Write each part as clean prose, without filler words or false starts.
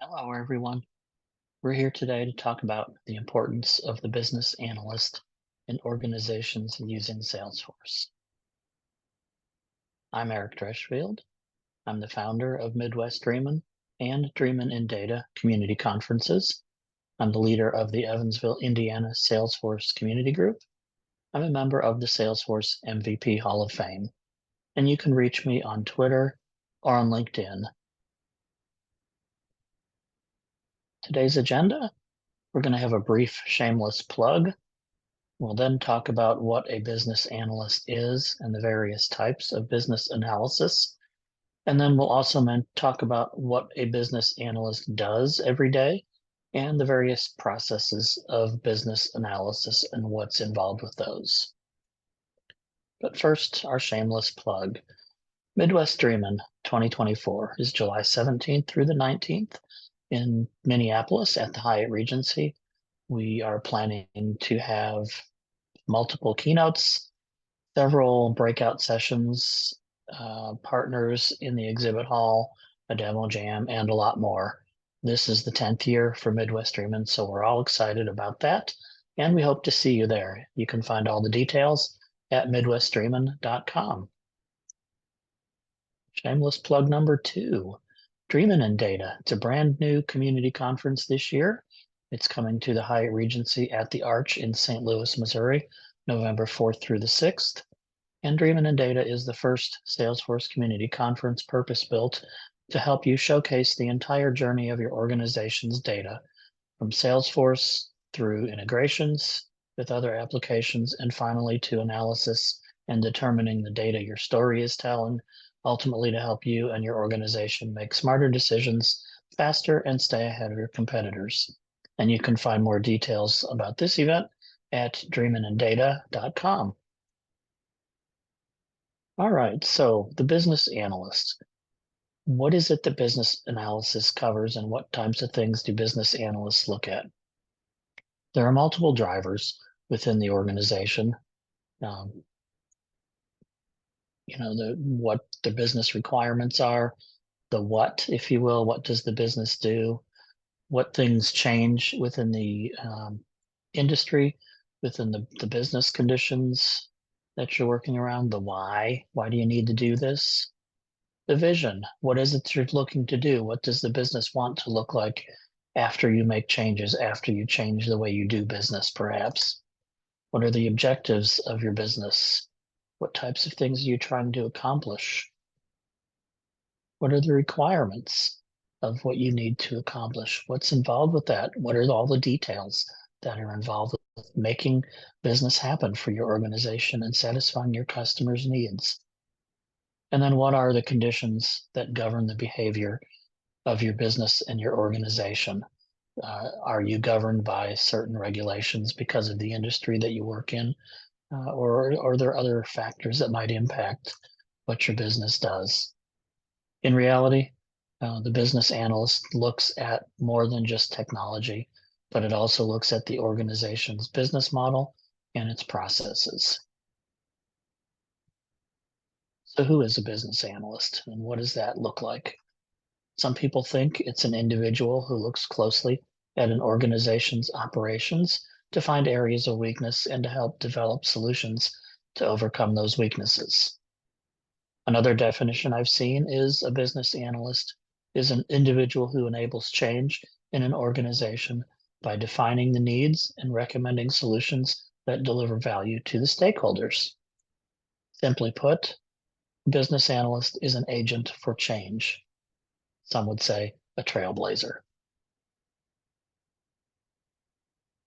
Hello, everyone. We're here today to talk about the importance of the business analyst in organizations using Salesforce. I'm Eric Dreschfield. I'm the founder of Midwest Dreamin' and Dreamin' in Data community conferences. I'm the leader of the Evansville, Indiana Salesforce Community Group. I'm a member of the Salesforce MVP Hall of Fame, and you can reach me on Twitter or on LinkedIn. Today's agenda, we're going to have a brief shameless plug. We'll then talk about what a business analyst is and the various types of business analysis. And then we'll also talk about what a business analyst does every day and the various processes of business analysis and what's involved with those. But first, our shameless plug. Midwest Dreamin' 2024 is July 17th through the 19th in Minneapolis at the Hyatt Regency. We are planning to have multiple keynotes, several breakout sessions, partners in the exhibit hall, a demo jam, and a lot more. This is the 10th year for Midwest Dreamin', so we're all excited about that, and we hope to see you there. You can find all the details at midwestdreamin.com. Shameless plug number 2, Dreamin' in Data. It's a brand new community conference this year. It's coming to the Hyatt Regency at the Arch in St. Louis, Missouri, November 4th through the 6th. And Dreamin' in Data is the first Salesforce community conference purpose-built to help you showcase the entire journey of your organization's data, from Salesforce through integrations with other applications, and finally to analysis and determining the data your story is telling, ultimately to help you and your organization make smarter decisions faster and stay ahead of your competitors. And you can find more details about this event at dreamindata.com. All right, so the business analyst. What is it that business analysis covers, and what types of things do business analysts look at? There are multiple drivers within the organization. Um, what the business requirements are, the what, if you will, what does the business do, what things change within the industry, within the business conditions that you're working around, the why do you need to do this? The vision, what is it you're looking to do? What does the business want to look like after you make changes, after you change the way you do business, perhaps? What are the objectives of your business? What types of things are you trying to accomplish? What are the requirements of what you need to accomplish? What's involved with that? What are all the details that are involved with making business happen for your organization and satisfying your customers' needs? And then what are the conditions that govern the behavior of your business and your organization? Are you governed by certain regulations because of the industry that you work in? Or are there other factors that might impact what your business does? In reality, the business analyst looks at more than just technology, but it also looks at the organization's business model and its processes. So who is a business analyst, and what does that look like? Some people think it's an individual who looks closely at an organization's operations to find areas of weakness and to help develop solutions to overcome those weaknesses. Another definition I've seen is a business analyst is an individual who enables change in an organization by defining the needs and recommending solutions that deliver value to the stakeholders. Simply put, a business analyst is an agent for change. Some would say a trailblazer.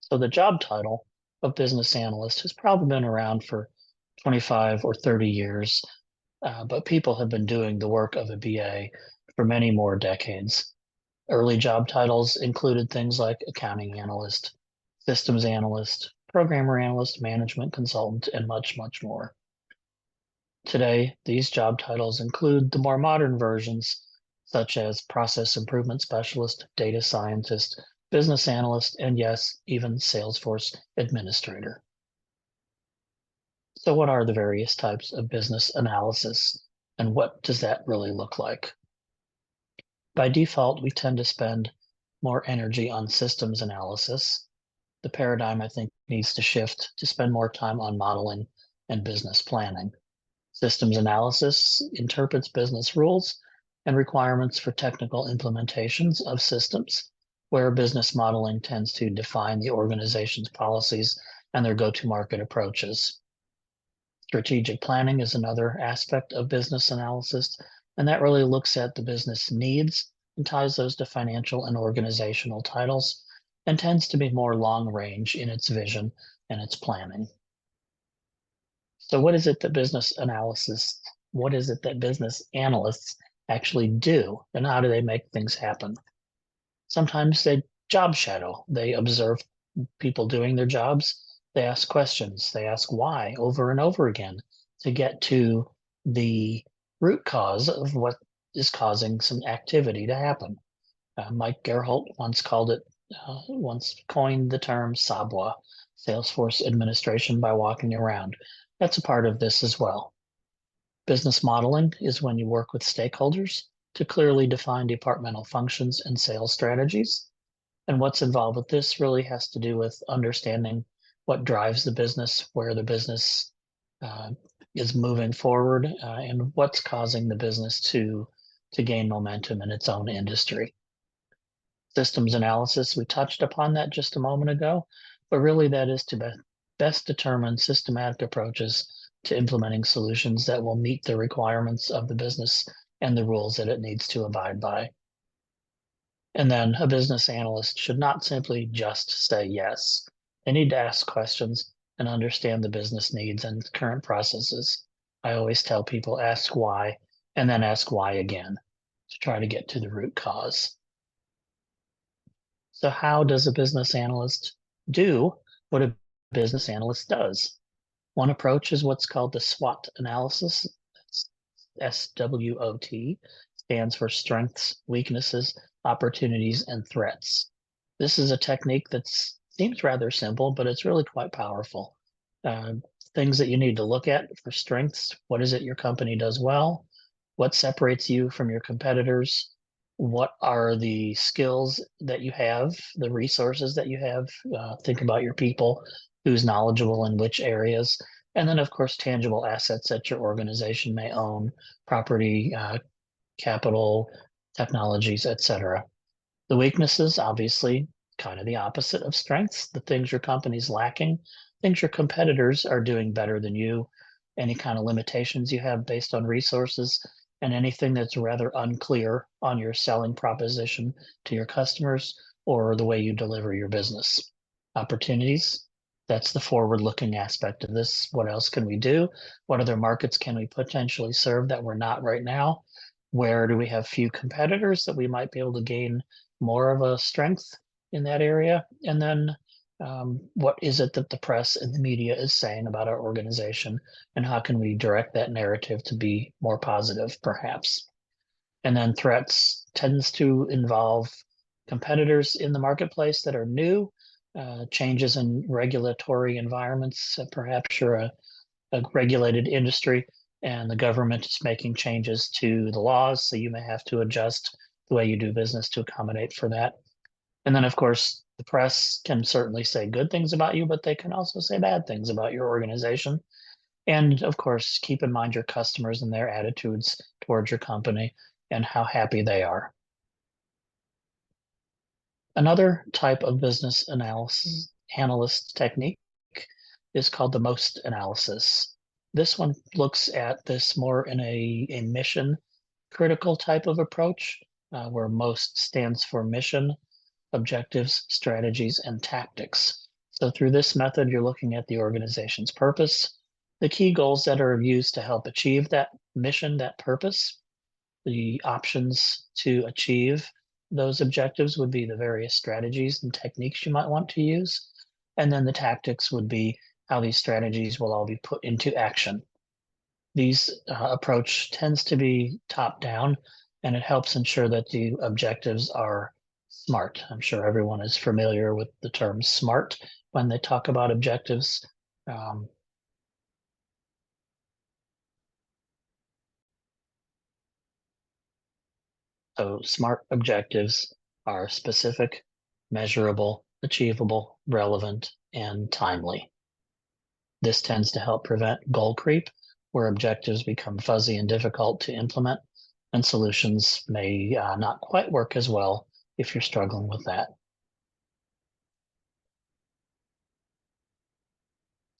So the job title of business analyst has probably been around for 25 or 30 years, but people have been doing the work of a BA for many more decades. Early job titles included things like accounting analyst, systems analyst, programmer analyst, management consultant, and much, much more. Today, these job titles include the more modern versions, such as process improvement specialist, data scientist, business analyst, and yes, even Salesforce administrator. So what are the various types of business analysis, and what does that really look like? By default, we tend to spend more energy on systems analysis. The paradigm, I think, needs to shift to spend more time on modeling and business planning. Systems analysis interprets business rules and requirements for technical implementations of systems, where business modeling tends to define the organization's policies and their go-to-market approaches. Strategic planning is another aspect of business analysis, and that really looks at the business needs and ties those to financial and organizational titles, and tends to be more long range in its vision and its planning. So what is it that business analysts actually do, and how do they make things happen? Sometimes they job shadow. They observe people doing their jobs. They ask questions. They ask why over and over again to get to the root cause of what is causing some activity to happen. Mike Gerholt once coined the term SABWA, Salesforce Administration by Walking Around. That's a part of this as well. Business modeling is when you work with stakeholders to clearly define departmental functions and sales strategies. And what's involved with this really has to do with understanding what drives the business, where the business is moving forward, and what's causing the business to gain momentum in its own industry. Systems analysis, we touched upon that just a moment ago, but really that is to best determine systematic approaches to implementing solutions that will meet the requirements of the business and the rules that it needs to abide by. And then a business analyst should not simply just say yes. They need to ask questions and understand the business needs and current processes. I always tell people ask why and then ask why again to try to get to the root cause. So how does a business analyst do what a business analyst does? One approach is what's called the SWOT analysis. SWOT stands for strengths, weaknesses, opportunities, and threats. This is a technique that seems rather simple, but it's really quite powerful. Uh, Things that you need to look at for strengths: what is it your company does well? What separates you from your competitors? What are the skills that you have, the resources that you have? Think about your people, who's knowledgeable in which areas. And then, of course, tangible assets that your organization may own: property, capital, technologies, etc. The weaknesses, obviously, kind of the opposite of strengths: the things your company's lacking, things your competitors are doing better than you, any kind of limitations you have based on resources, and anything that's rather unclear on your selling proposition to your customers or the way you deliver your business. Opportunities, that's the forward-looking aspect of this. What else can we do? What other markets can we potentially serve that we're not right now? Where do we have few competitors that we might be able to gain more of a strength in that area? And then what is it that the press and the media is saying about our organization, and how can we direct that narrative to be more positive, perhaps? And then threats tends to involve competitors in the marketplace that are new, changes in regulatory environments. Perhaps you're a regulated industry and the government is making changes to the laws, so you may have to adjust the way you do business to accommodate for that. And then, of course, the press can certainly say good things about you, but they can also say bad things about your organization. And of course, keep in mind your customers and their attitudes towards your company and how happy they are. Another type of business analyst technique is called the MOST analysis. This one looks at this more in a mission critical type of approach, where MOST stands for mission, objectives, strategies, and tactics. So through this method, you're looking at the organization's purpose, the key goals that are used to help achieve that mission, that purpose. The options to achieve those objectives would be the various strategies and techniques you might want to use. And then the tactics would be how these strategies will all be put into action. These approach tends to be top down, and it helps ensure that the objectives are SMART. I'm sure everyone is familiar with the term SMART when they talk about objectives. So SMART objectives are specific, measurable, achievable, relevant, and timely. This tends to help prevent goal creep, where objectives become fuzzy and difficult to implement, and solutions may not quite work as well if you're struggling with that.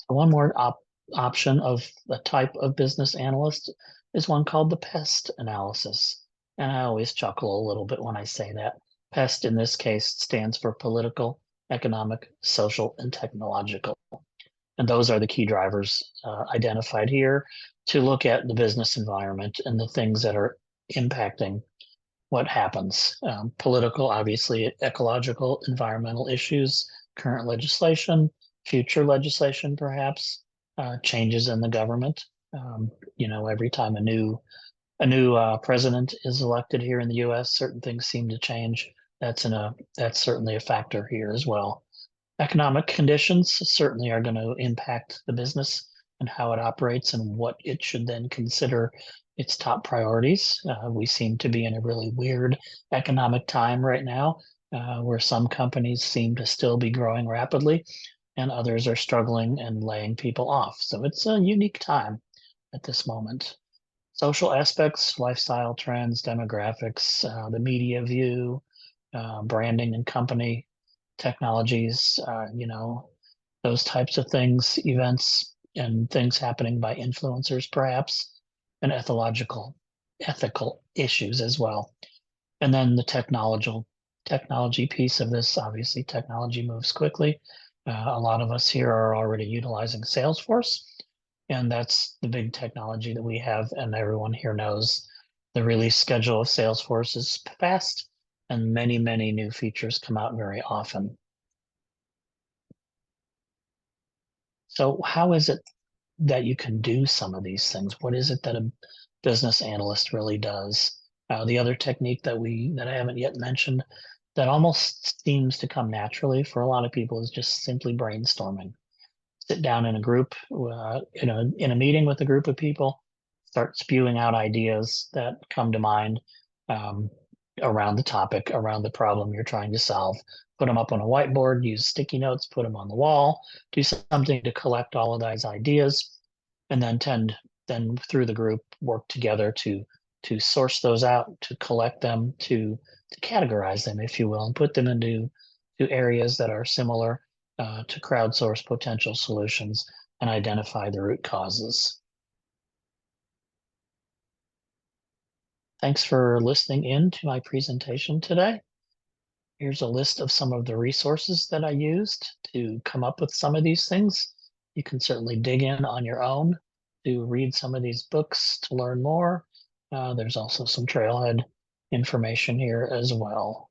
One more option of a type of business analyst is one called the PEST analysis. And I always chuckle a little bit when I say that. PEST in this case stands for political, economic, social, and technological. And those are the key drivers identified here to look at the business environment and the things that are impacting what happens. Political, obviously, ecological, environmental issues, current legislation, future legislation, perhaps, changes in the government. Every time a new president is elected here in the U.S., certain things seem to change. That's certainly a factor here as well. Economic conditions certainly are going to impact the business and how it operates and what it should then consider its top priorities. We seem to be in a really weird economic time right now, where some companies seem to still be growing rapidly and others are struggling and laying people off. So it's a unique time at this moment. Social aspects, lifestyle trends, demographics, the media view, branding and company technologies, those types of things, events and things happening by influencers, perhaps, and ethical issues as well. And then the technology piece of this, obviously, technology moves quickly. A lot of us here are already utilizing Salesforce, and that's the big technology that we have, and everyone here knows the release schedule of Salesforce is fast, and many, many new features come out very often. So how is it that you can do some of these things? What is it that a business analyst really does? The other technique that I haven't yet mentioned that almost seems to come naturally for a lot of people is just simply brainstorming. Sit down in a group, in a meeting with a group of people, start spewing out ideas that come to mind um, around the topic, around the problem you're trying to solve. Put them up on a whiteboard, use sticky notes, put them on the wall, do something to collect all of those ideas, and then through the group work together to source those out, to collect them, to categorize them, if you will, and put them into to areas that are similar to crowdsource potential solutions and identify the root causes. Thanks for listening in to my presentation today. Here's a list of some of the resources that I used to come up with some of these things. You can certainly dig in on your own to read some of these books to learn more. There's also some trailhead information here as well.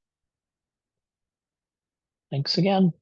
Thanks again.